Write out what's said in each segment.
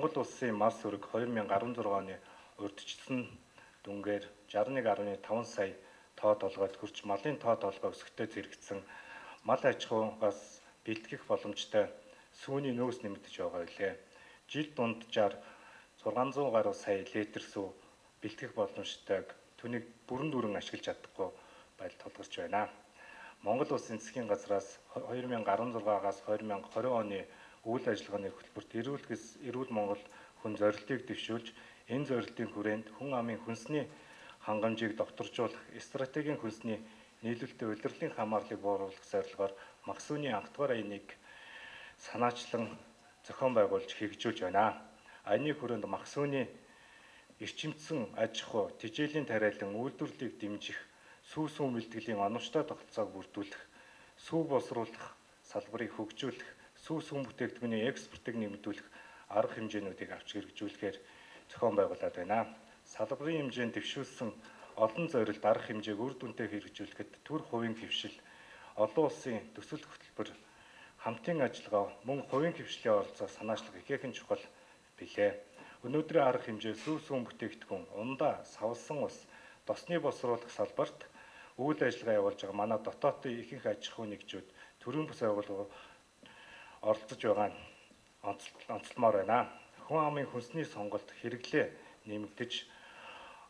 Монгол улсын мал сүрэг 2016 оны урьдчилсан дүнгээр 61.5 сая тоо толгойд хүрч малын тоо толгой өсөлтөд зэрэгцсэн мал аж ахуйгаас бэлтгэх боломжтой сүүний нөөц нэмэгдэж байгаа билээ. Жил дунджаар 600 гаруй сая литр сүү бэлтгэх боломжтойг түүнийг бүрэн дүүрэн ашиглаж чадахгүй байдал тулгарч байна. Монгол Улсын засгийн газраас 2016-аас 2020 оны үйл ажиллагааны хөтөлбөрт эрүүл Монгол хүн зорилтыг дэвшүүлж, энэ зорилтын хүрээнд хүн амын хүнсний хангамжийг докторжуулах, стратегийн хүнсний нийлүүлэлтийн улирлын хамаарлыг бууруулах зорилгоор Максүний анх дугаар аяныг санаачлан зохион байгуулж хэрэгжүүлж байна. Аяны хүрээнд Максүний эрчимцэн аж ахуй, тэжээлийн тариалан үйлдвэрлэлийг дэмжих, сүү бэлтгэлийн оновчтой тогтолцоог бүрдүүлэх, сүү боловсруулах салбарыг хөгжүүлэх, сүү бүтээгдэхүүний экспортыг нэмэгдүүлэх арга хэмжээнүүдийг авч хэрэгжүүлэхээр зохион байгуулад байна. Салбарын хэмжээнд дэвшүүлсэн олон зорилт арга хэмжээг үр дүнтэй хэрэгжүүлэхэд төр хувийн хөвшил, олон улсын төсөл хөтөлбөр, хамтын ажиллагаа, мөн хувийн хөвшлийн оролцоо санаачлах ихээхэн чухал билээ. Өнөөдрийн арга хэмжээ сүү бүтээгдэхүүн, ундаа, савлсан ус, досны боловсруулах салбарт үйл ажиллагаа явуулж байгаа манай дотоодын ихэнх аж ахуй нэгжүүд төрийн бас байгууллага оролцож байгаа нь онцлмоор байна. Хүн амын хүнсний сонголт хэрэглээ нэмэгдэж,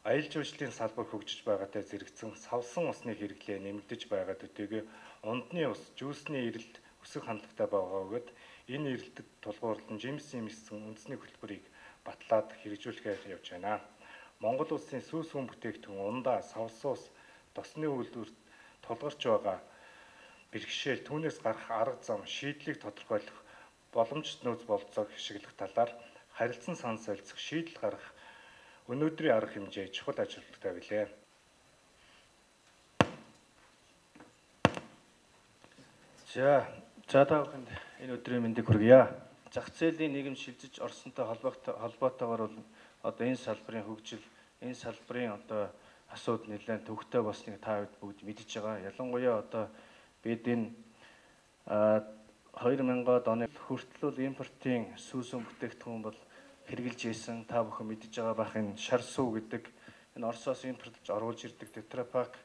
аялал жуулчлалын салбар хөгжиж байгаатай зэрэгцэн савлсан усны хэрэглээ нэмэгдэж байгаа төдийгүй ундны ус, жүүсний эрэлт өсөх хандлагатай байгаа бөгөөд энэ эрэлтэд тулгуурлан жимс үндэсний хөтөлбөрийг батлаад хэрэгжүүлэхээр явж байна. Монгол улсын сүү бүтээгдэхүүн, ундаа, савлсан ус, досны үйлдвэрт тулгарч байгаа бэрхшээл, түүнээс гарах арга зам, шийдлийг тодорхойлох, боломжит нөөц бололцоог ашиглах талаар харилцан санал солилцох, шийдэл гаргах өнөөдрийн арга хэмжээ чухал ажилтнуудтай билээ. За та бүхэнд энэ өдрийн мэндийг хүргье. Зах зээлийн нийгэм шилжиж орсонтой холбоотойгоор бол одоо энэ салбарын хөгжил, энэ салбарын одоо асуудал нэлээд төвөгтэй болсныг та бүхэн бүгд мэдж байгаа. Ялангуяа одоо бид энэ 2000-ад оны хүртэл импортын сүүсүн бүтээгдэхүүн бол хэрэгжилж ийсэн. Та бүхэн мэдж байгаа бах энэ шар сүү гэдэг энэ Оросоос импортлж оруулж ирдэг тетрапак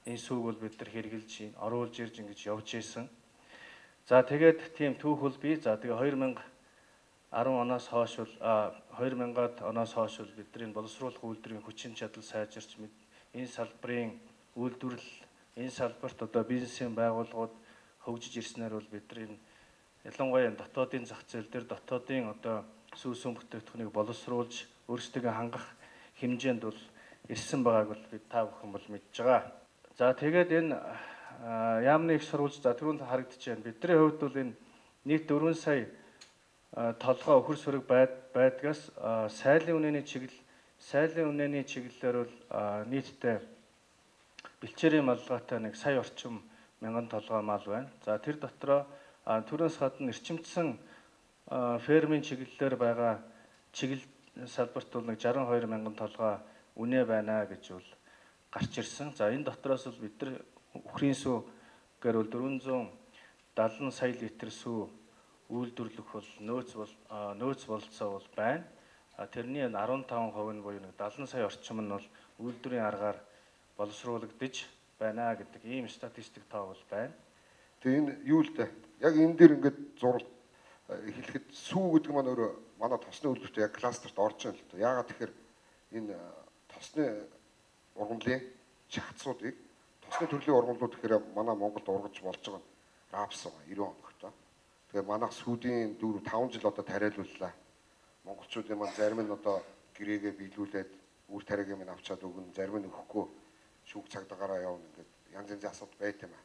энэ сүүг бол бид нар хэрэгжилж оруулж ирж ингэж явж ийсэн. За тэгээд тийм түүх бол бий. За тэгээ 2010 оноос хойш бол 2000-ад оноос хойш бол бидний боловсруулах үйлдвэрийн хүчин чадал сайжирч энэ салбарын үйлдвэрлэл, энэ салбарт одоо бизнесийн байгууллагууд хөгжиж ирснээр бол бидний ялангуяа дотоодын зах зээл дээр дотоодын одоо сүүсүн бүтээгдэхүүнийг боловсруулж өөрсдөө хангах хэмжээнд бол ирсэн байгааг бол бид та бүхэн бол мэдж байгаа. За тэгээд энэ яамны их сурвалж за түрүүнд харагдаж байна. Бидний хувьд бол энэ нийт 4 сая толгой өхөр сүрэг байдгаас сайлын үнэний чиглэлээр бол нийтдээ бэлчээрийн малгайтай 1 сая орчим мянган толгой мал байна. За тэр дотроо түрүүнээс гадна эрчимцэн фермийн чиглэлээр байгаа чиглэл салбарт бол 62 мянган толгой үнэ байна гэж бол гарч ирсэн. За энэ дотроос бол бид нар үхрийн сүү гээр бол 470 сая литр сүү үйлдвэрлэх бол нөөц бололцоо бол байна. Тэрний 15% нь буюу 70 сая орчим нь бол үйлдвэрийн аргаар боловсруулагдаж байна гэдэг ийм статистик тоо бол байна. Тэгээ энэ юу л дээ. Яг энэ дээр ингээд зураг хэлэхэд сүү гэдэг маань өөрөө манай тосны үйлдвэрт яг кластерт орж байна л дээ. Яагаад тэгэхээр энэ тосны ургамлын шахацуудыг тосны төрлийн ургамлууд гэхээр манай Монголд ургаж болж байгаа рапс 90 оноогтой. Тэгээ манайх сүүдийн 4-5 жил одоо тариалууллаа. Монголчуудын маань зарим нь одоо гэрээгээ биелүүлээд үр тариагийн минь авчаад өгнө, зарим нь өгөхгүй шүүх цагдаагаараа явна ингээд янз янзын асуудал байт юм аа.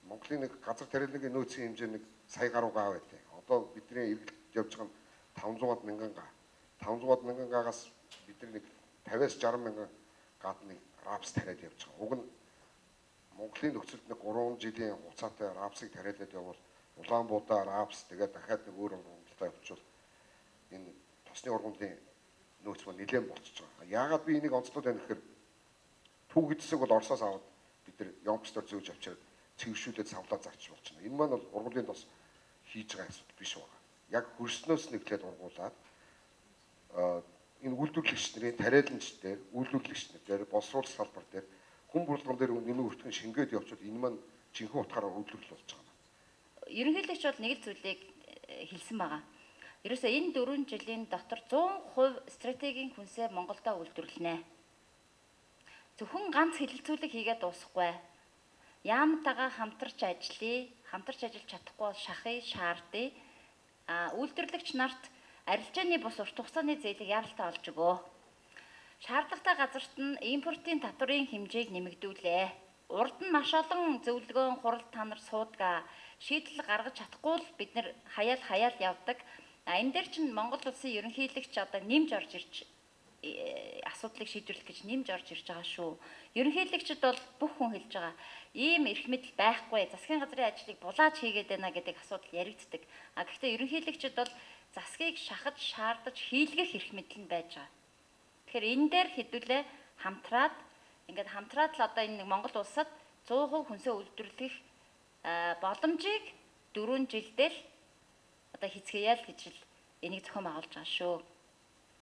Монголын нэг газар тариалангийн нөөцийн хэмжээ 1 сая гаруй га байдаг. Одоо бидний эргэлт явж байгаа нь 500-аад мянган га. 500-аад мянган гаагаас бидний нэг 50-60 мянган гад нэг рапс тариад явж байгаа. Уг нь Монголын нөхцөлд нэг 3 жилийн хугацаатай рапсыг тариалаад явбал Улаанбуудаа рапс тэгээд дахиад нэг өөр ургамлтай явуучвал энэ тосны ургамлын нөөц маань нэлээд болчихж байгаа. Яагаад би энийг онцлоод байна гэхээр түүх эцсэг бол Оросоос аваад бид нар Ямпстор зөөж авчираад цэвэршүүлээд савлаад зарч болж байна. Энэ маань бол ургамлын тос хийж байгаа асуудал биш байгаа. Яг хөрснөөс нэглээд ургуулад энэ үйлдвэрлэгч нарын тариаланч дээр, үйлдвэрлэгч нар дээр, боловсруулах салбар дээр хүн булган дээр нэмийн өртгөн шингээд явуучвал энэ маань жинхэнэ утгаараа үйлдвэрлэл болж байгаа юм. Ерөнхийлөгч бол нэг л зүйлийг хэлсэн байгаа. Ерөөсөө энэ 4 жилийн дотор 100% стратегийн хүнсээ Монголдо үйлдвэрлэнэ. Зөвхөн ганц хилэлцүүлэг хийгээд дуусахгүй. Яамтайгаа хамтарч ажиллая, хамтарч ажиллаж чадахгүй бол шахъя, шаардъя. Үйлдвэрлэгч нарт арилжааны бус урт хугацааны зээлийг яралтай олж өгөө. Шаардлагатай газарт нь импортын татврын хэмжээг нэмэгдүүлээ. Урд нь маш олон зөвлөгөөн, хурал танар суудаг. Шийдэл гаргаж чадахгүй л бид нэр хаяал явдаг. Энэ дээр чинь Монгол улсын ерөнхийлөгч одоо нэмж орж ирж асуудлыг шийдвэрлэх гэж нэмж орж ирж байгаа шүү. Ерөнхийлөгчд бол бүх хүн хэлж байгаа. Ийм эрх мэдэл байхгүй, засгийн газрын ажлыг булааж хийгээд байна гэдэг асуудал яригддаг. Гэхдээ ерөнхийлөгчд бол засгийг шахаж, шаардаж, хийлгэх эрх мэдэл нь байж байгаа. Тэгэхээр энэ дээр хэдүүлээ хамтраад л одоо энэ Монгол улсад 100% хүнсээ үйлдвэрлэх боломжийг 4 жилдээ л одоо хийцгээе л гэж л энийг зохион байгуулж байгаа шүү.